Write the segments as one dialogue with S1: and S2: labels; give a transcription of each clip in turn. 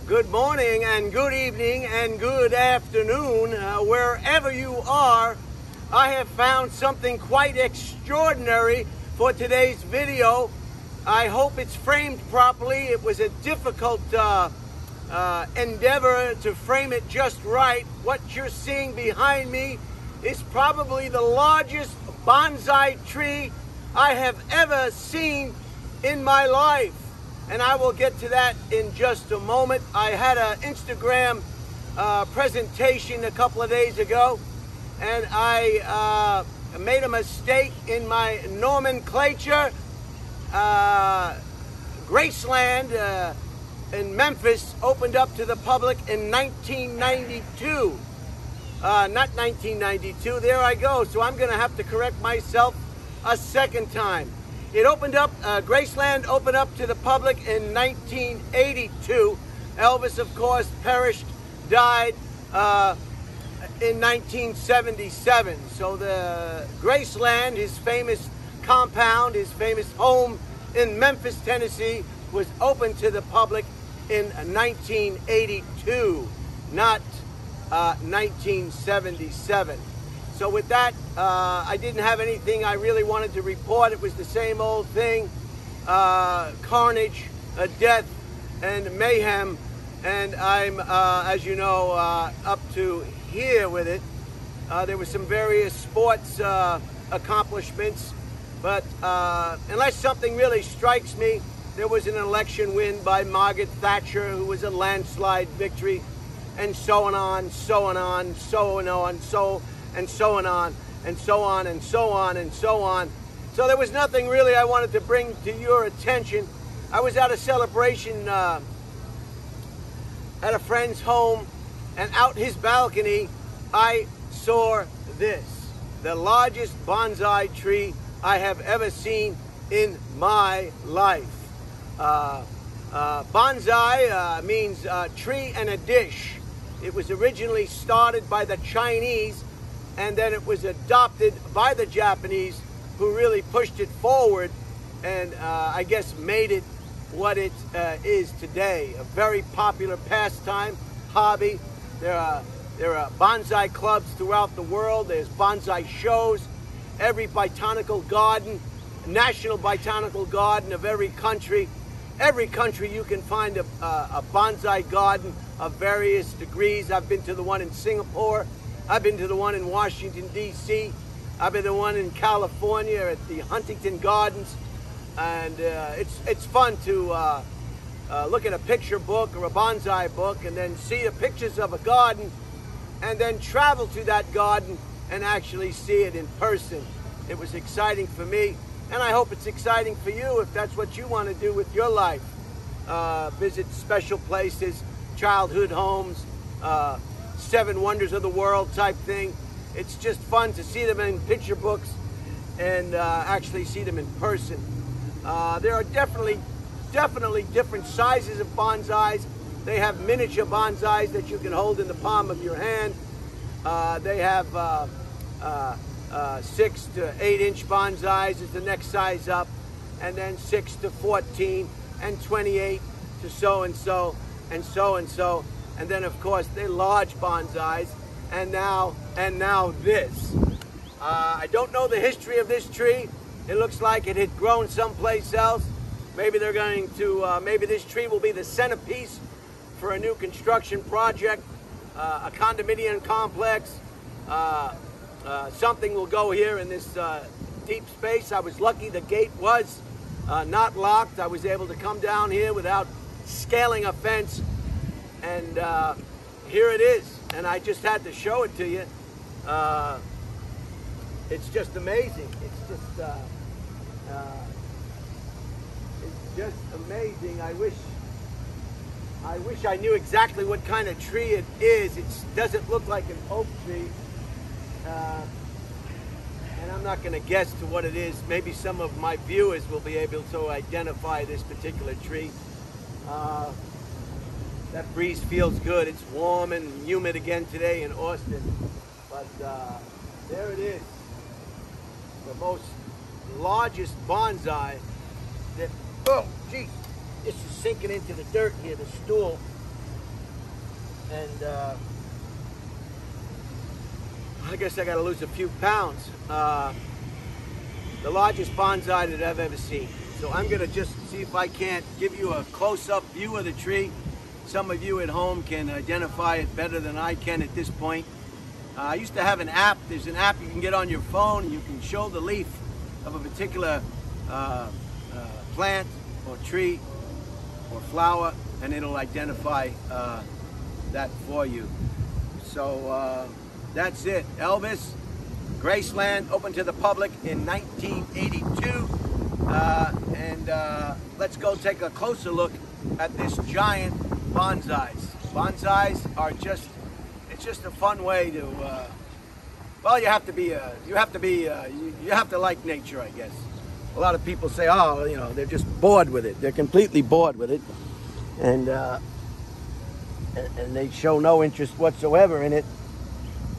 S1: Good morning and good evening and good afternoon, wherever you are. I have found something quite extraordinary for today's video. I hope it's framed properly. It was a difficult endeavor to frame it just right. What you're seeing behind me is probably the largest bonsai tree I have ever seen in my life. And I will get to that in just a moment. I had an Instagram presentation a couple of days ago, and I made a mistake in my nomenclature. Graceland in Memphis opened up to the public in 1992. Not 1992, there I go. So I'm gonna have to correct myself a second time. It opened up, Graceland opened up to the public in 1982. Elvis, of course, died in 1977. So the Graceland, his famous compound, his famous home in Memphis, Tennessee, was open to the public in 1982, not 1977. So with that, I didn't have anything I really wanted to report. It was the same old thing, carnage, death, and mayhem. And I'm, as you know, up to here with it. There were some various sports accomplishments, but unless something really strikes me, there was an election win by Margaret Thatcher, who was a landslide victory, and so on, so on, so on, so and so on, and so on, and so on, and so on. So there was nothing really I wanted to bring to your attention. I was at a celebration at a friend's home, and out his balcony, I saw this, the largest bonsai tree I have ever seen in my life. Bonsai means tree and a dish. It was originally started by the Chinese, and then it was adopted by the Japanese, who really pushed it forward and I guess made it what it is today. A very popular pastime, hobby. There are bonsai clubs throughout the world. There's bonsai shows. Every botanical garden, national botanical garden of every country you can find a bonsai garden of various degrees. I've been to the one in Singapore. I've been to the one in Washington, D.C. I've been to the one in California at the Huntington Gardens. And it's fun to look at a picture book or a bonsai book and then see the pictures of a garden and then travel to that garden and actually see it in person. It was exciting for me, and I hope it's exciting for you if that's what you want to do with your life. Visit special places, childhood homes, 7 wonders of the world type thing. It's just fun to see them in picture books and actually see them in person. There are definitely different sizes of bonsais. They have miniature bonsais that you can hold in the palm of your hand. They have 6 to 8 inch bonsais is the next size up, and then 6 to 14 and 28 to so and so and so and so. And then, of course, they're large bonsais, and now this. I don't know the history of this tree. It looks like it had grown someplace else. Maybe they're going to, maybe this tree will be the centerpiece for a new construction project, a condominium complex. Something will go here in this deep space. I was lucky the gate was not locked. I was able to come down here without scaling a fence. And here it is, and I just had to show it to you. It's just amazing. It's just amazing. I wish I knew exactly what kind of tree it is. It doesn't look like an oak tree, and I'm not going to guess to what it is. Maybe some of my viewers will be able to identify this particular tree. That breeze feels good. It's warm and humid again today in Austin. But there it is. The most largest bonsai that, oh, geez, this is sinking into the dirt here, the stool. and I guess I got to lose a few pounds. The largest bonsai that I've ever seen. So I'm going to just see if I can't give you a close-up view of the tree. Some of you at home can identify it better than I can at this point. I used to have an app. There's an app you can get on your phone, and you can show the leaf of a particular plant or tree or flower, and it'll identify that for you. So that's it. Elvis, Graceland, opened to the public in 1982. Let's go take a closer look at this giant bonsais. Bonsais are it's just a fun way to, well, you have to like nature, I guess. A lot of people say, oh, you know, they're just bored with it. They're completely bored with it. And they show no interest whatsoever in it.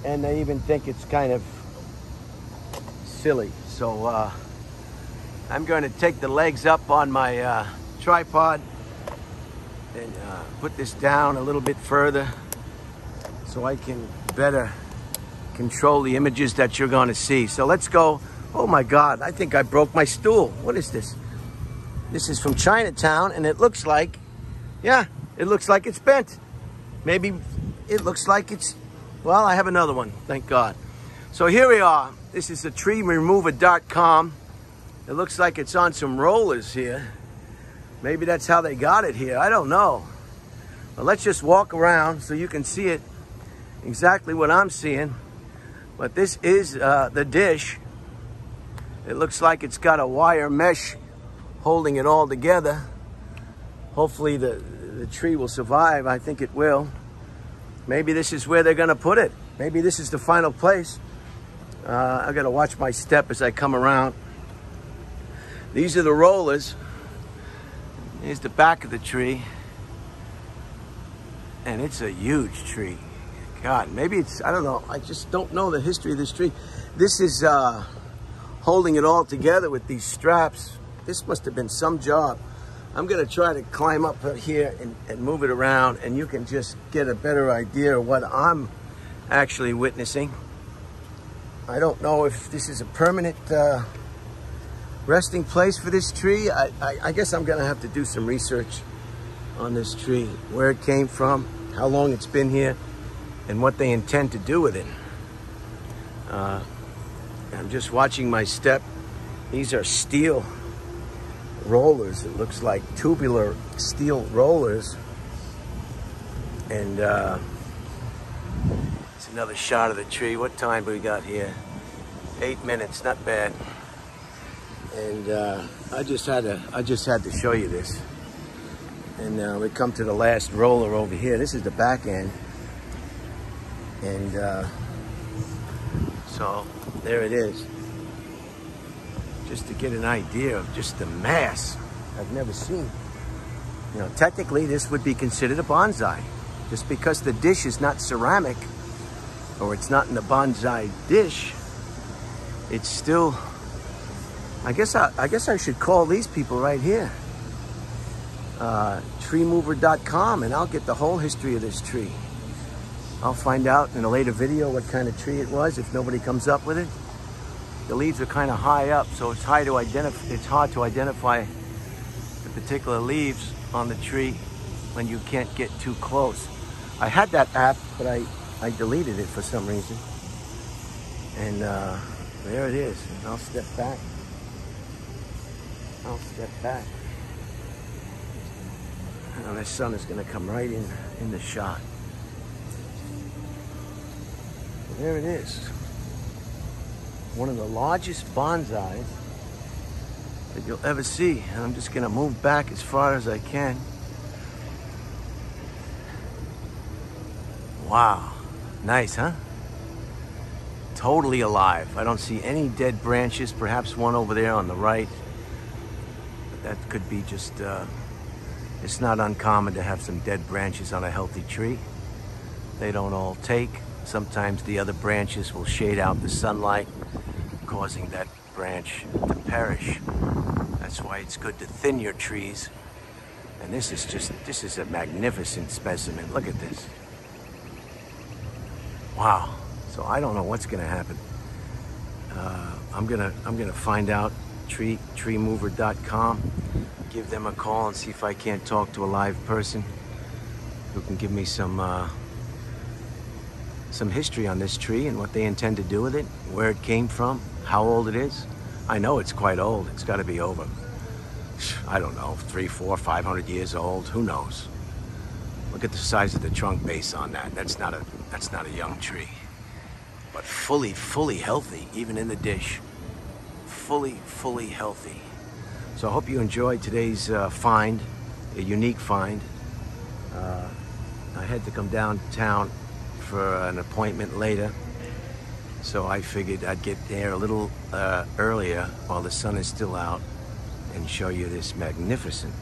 S1: And they even think it's kind of silly. So I'm going to take the legs up on my tripod and put this down a little bit further so I can better control the images that you're going to see. So let's go. Oh my God, I think I broke my stool. What is this? This is from Chinatown, and it looks like, yeah, it looks like it's bent. Maybe it looks like it's, well, I have another one, thank God. So here we are. This is a treeremover.com. It looks like it's on some rollers here. Maybe that's how they got it here. I don't know. But let's just walk around so you can see it exactly what I'm seeing. But this is the dish. It looks like it's got a wire mesh holding it all together. Hopefully the tree will survive. I think it will. Maybe this is where they're gonna put it. Maybe this is the final place. I gotta watch my step as I come around. These are the rollers. Here's the back of the tree. And it's a huge tree. God, maybe it's, I don't know. I just don't know the history of this tree. This is holding it all together with these straps. This must have been some job. I'm gonna try to climb up here and move it around, and you can just get a better idea of what I'm actually witnessing. I don't know if this is a permanent resting place for this tree. I guess I'm gonna have to do some research on this tree, where it came from, how long it's been here, and what they intend to do with it. I'm just watching my step. These are steel rollers. It looks like tubular steel rollers. And it's another shot of the tree. What time we got here? 8 minutes, not bad. And I just had to show you this. And we come to the last roller over here. This is the back end. And so there it is. Just to get an idea of just the mass I've never seen. You know, technically this would be considered a bonsai. Just because the dish is not ceramic, or it's not in the bonsai dish, it's still, I guess I should call these people right here. Treemover.com, and I'll get the whole history of this tree. I'll find out in a later video what kind of tree it was if nobody comes up with it. The leaves are kind of high up, so it's hard to identify the particular leaves on the tree when you can't get too close. I had that app, but I deleted it for some reason. And there it is. And I'll step back. I'll step back. And the sun is going to come right in the shot. There it is. One of the largest bonsais that you'll ever see. And I'm just gonna move back as far as I can. Wow, nice, huh? Totally alive. I don't see any dead branches, perhaps one over there on the right. But that could be just, it's not uncommon to have some dead branches on a healthy tree. They don't all take. Sometimes the other branches will shade out the sunlight, causing that branch to perish. That's why it's good to thin your trees. And this is a magnificent specimen. Look at this. Wow. So I don't know what's gonna happen. I'm gonna find out. Treemover.com. Give them a call and see if I can't talk to a live person who can give me some history on this tree and what they intend to do with it, where it came from, how old it is. I know it's quite old. It's got to be over, I don't know, 300, 400, 500 years old. Who knows? Look at the size of the trunk base on that. That's not a young tree, but fully healthy, even in the dish. Fully healthy. So I hope you enjoyed today's find, a unique find. I had to come downtown for an appointment later, so I figured I'd get there a little earlier while the sun is still out and show you this magnificent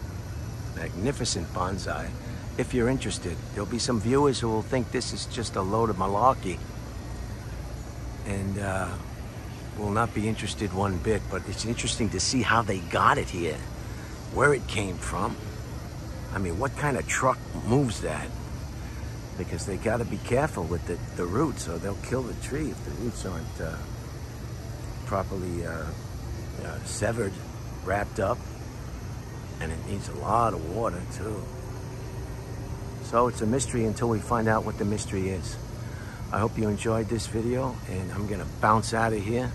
S1: bonsai. If you're interested, there'll be some viewers who will think this is just a load of malarkey and will not be interested one bit, but it's interesting to see how they got it here, where it came from. I mean, what kind of truck moves that? Because they got to be careful with the roots, or they'll kill the tree if the roots aren't properly severed, wrapped up, and it needs a lot of water too. So it's a mystery until we find out what the mystery is. I hope you enjoyed this video, and I'm gonna bounce out of here,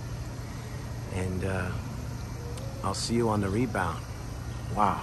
S1: and I'll see you on the rebound. Wow.